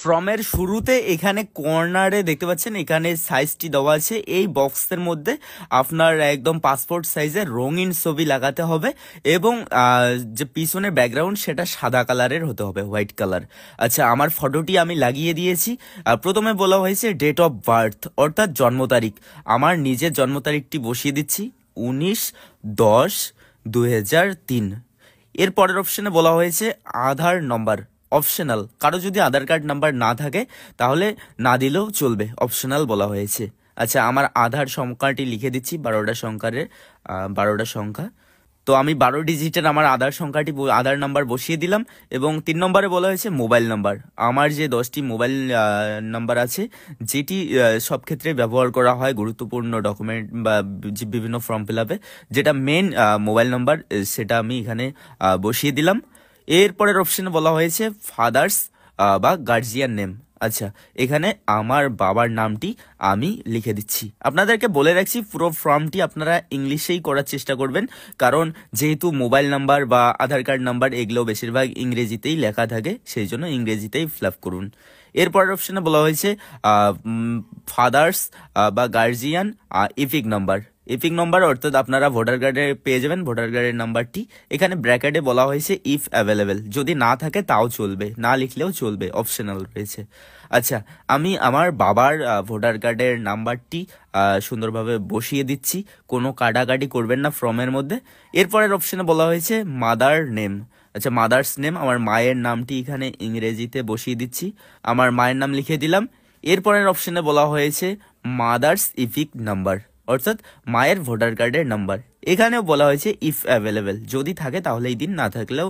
ফর্মের শুরুতে এখানে কর্নারে দেখতে পাচ্ছেন এখানে সাইজটি দেওয়া আছে। এই বক্সের মধ্যে আপনার একদম পাসপোর্ট সাইজের রঙিন ছবি লাগাতে হবে এবং যে পিছনের ব্যাকগ্রাউন্ড সেটা সাদা কালারের হতে হবে, হোয়াইট কালার। আচ্ছা, আমার ফটোটি আমি লাগিয়ে দিয়েছি। প্রথমে বলা হয়েছে ডেট অফ বার্থ অর্থাৎ জন্ম তারিখ। আমার নিজের জন্ম তারিখটি বসিয়ে দিচ্ছি 19/10/2003। এর পরের অপশনে বলা হয়েছে আধার নম্বর, অপশনাল। কারো যদি আধার কার্ড নাম্বার না থাকে তাহলে না দিলেও চলবে, অপশনাল বলা হয়েছে। আচ্ছা, আমার আধার সংখ্যাটি লিখে দিচ্ছি 12টা সংখ্যা। তো আমি 12 ডিজিটের আমার আধার নাম্বার বসিয়ে দিলাম। এবং 3 নম্বরে বলা হয়েছে মোবাইল নাম্বার। আমার যে 10টি মোবাইল নাম্বার আছে, যেটি সব ক্ষেত্রে ব্যবহার করা হয় গুরুত্বপূর্ণ ডকুমেন্ট বা বিভিন্ন ফর্ম ফিল আপে, যেটা মেন মোবাইল নাম্বার, সেটা আমি এখানে বসিয়ে দিলাম। এরপরের অপশনে বলা হয়েছে ফাদার্স বা গার্জিয়ান নেম। আচ্ছা, এখানে আমার বাবার নামটি আমি লিখে দিচ্ছি। আপনাদেরকে বলে রাখছি পুরো ফর্মটি আপনারা ইংলিশেই করার চেষ্টা করবেন, কারণ যেহেতু মোবাইল নাম্বার বা আধার কার্ড নাম্বার এগুলো বেশিরভাগ ইংরেজিতেই লেখা থাকে, সেই জন্য ইংরেজিতেই ফিল আপ করুন। এরপরের অপশনে বলা হয়েছে ফাদার্স বা guardian epic number. Epic number অর্থাৎ আপনারা ভোটার কার্ডে পেয়ে যাবেন ভোটার কার্ডের নাম্বারটি। এখানে ব্র্যাকেটে বলা হয়েছে ইফ অ্যাভেলেবেল, যদি না থাকে তাও চলবে, না লিখলেও চলবে, অপশনাল রয়েছে। আচ্ছা, আমি আমার বাবার ভোটার কার্ডের নাম্বারটি সুন্দরভাবে বসিয়ে দিচ্ছি, কোনো কাটাকাটি করবেন না ফর্মের মধ্যে। এরপরের অপশনে বলা হয়েছে মাদার নেম। আচ্ছা, মাদার্স নেম, আমার মায়ের নামটি এখানে ইংরেজিতে বসিয়ে দিচ্ছি, আমার মায়ের নাম লিখে দিলাম। এরপরের অপশনে বলা হয়েছে মাদার্স ইপিক নাম্বার, অর্থাৎ মায়ের ভোটার কার্ডের নাম্বার। এখানেও বলা হয়েছে ইফ অ্যাভেলেবেল, যদি থাকে তাহলে এই দিন, না থাকলেও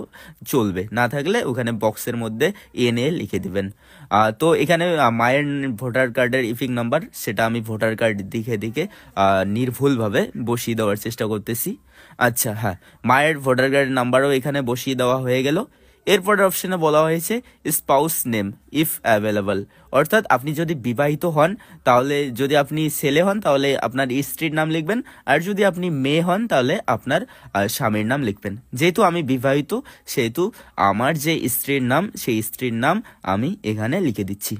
চলবে, না থাকলে ওখানে বক্সের মধ্যে এনএ লিখে দিবেন। তো এখানে মায়ের ভোটার কার্ডের ইপিক নাম্বার, সেটা আমি ভোটার কার্ড দিকে নির্ভুলভাবে বসিয়ে দেওয়ার চেষ্টা করতেছি। আচ্ছা, হ্যাঁ, মায়ের ভোটার কার্ডের নাম্বারও এখানে বসিয়ে দেওয়া হয়ে গেল। এরপরের অপশনে বলা হয়েছে স্পাউস নেম ইফ অ্যাভেলেবল, অর্থাৎ আপনি যদি বিবাহিত হন তাহলে, যদি আপনি ছেলে হন তাহলে আপনার স্ত্রীর নাম লিখবেন, আর যদি আপনি মেয়ে হন তাহলে আপনার স্বামীর নাম লিখবেন। যেহেতু আমি বিবাহিত, সেহেতু আমার যে স্ত্রীর নাম, সেই স্ত্রীর নাম আমি এখানে লিখে দিচ্ছি।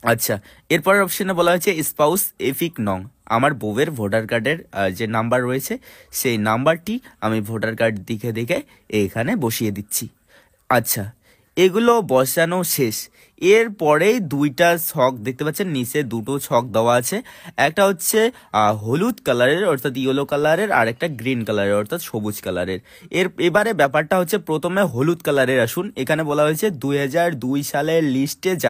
আচ্ছা, এরপরের অপশনে বলা হয়েছে স্পাউস এফিক নং। আমার বউয়ের ভোটার কার্ডের যে নাম্বার রয়েছে, সেই নাম্বারটি আমি ভোটার কার্ড দেখে এখানে বসিয়ে দিচ্ছি। আচ্ছা, এগুলো বসানো শেষ। এরপরেই দুইটা ছক দেখতে পাচ্ছেন, নিচে দুটো ছক দেওয়া আছে। একটা হচ্ছে হলুদ কালারের অর্থাৎ ইয়েলো কালারের, আর একটা গ্রিন কালারের অর্থাৎ সবুজ কালারের। এবারে ব্যাপারটা হচ্ছে প্রথমে হলুদ কালারের আসুন। এখানে বলা হয়েছে 2002 সালের লিস্টে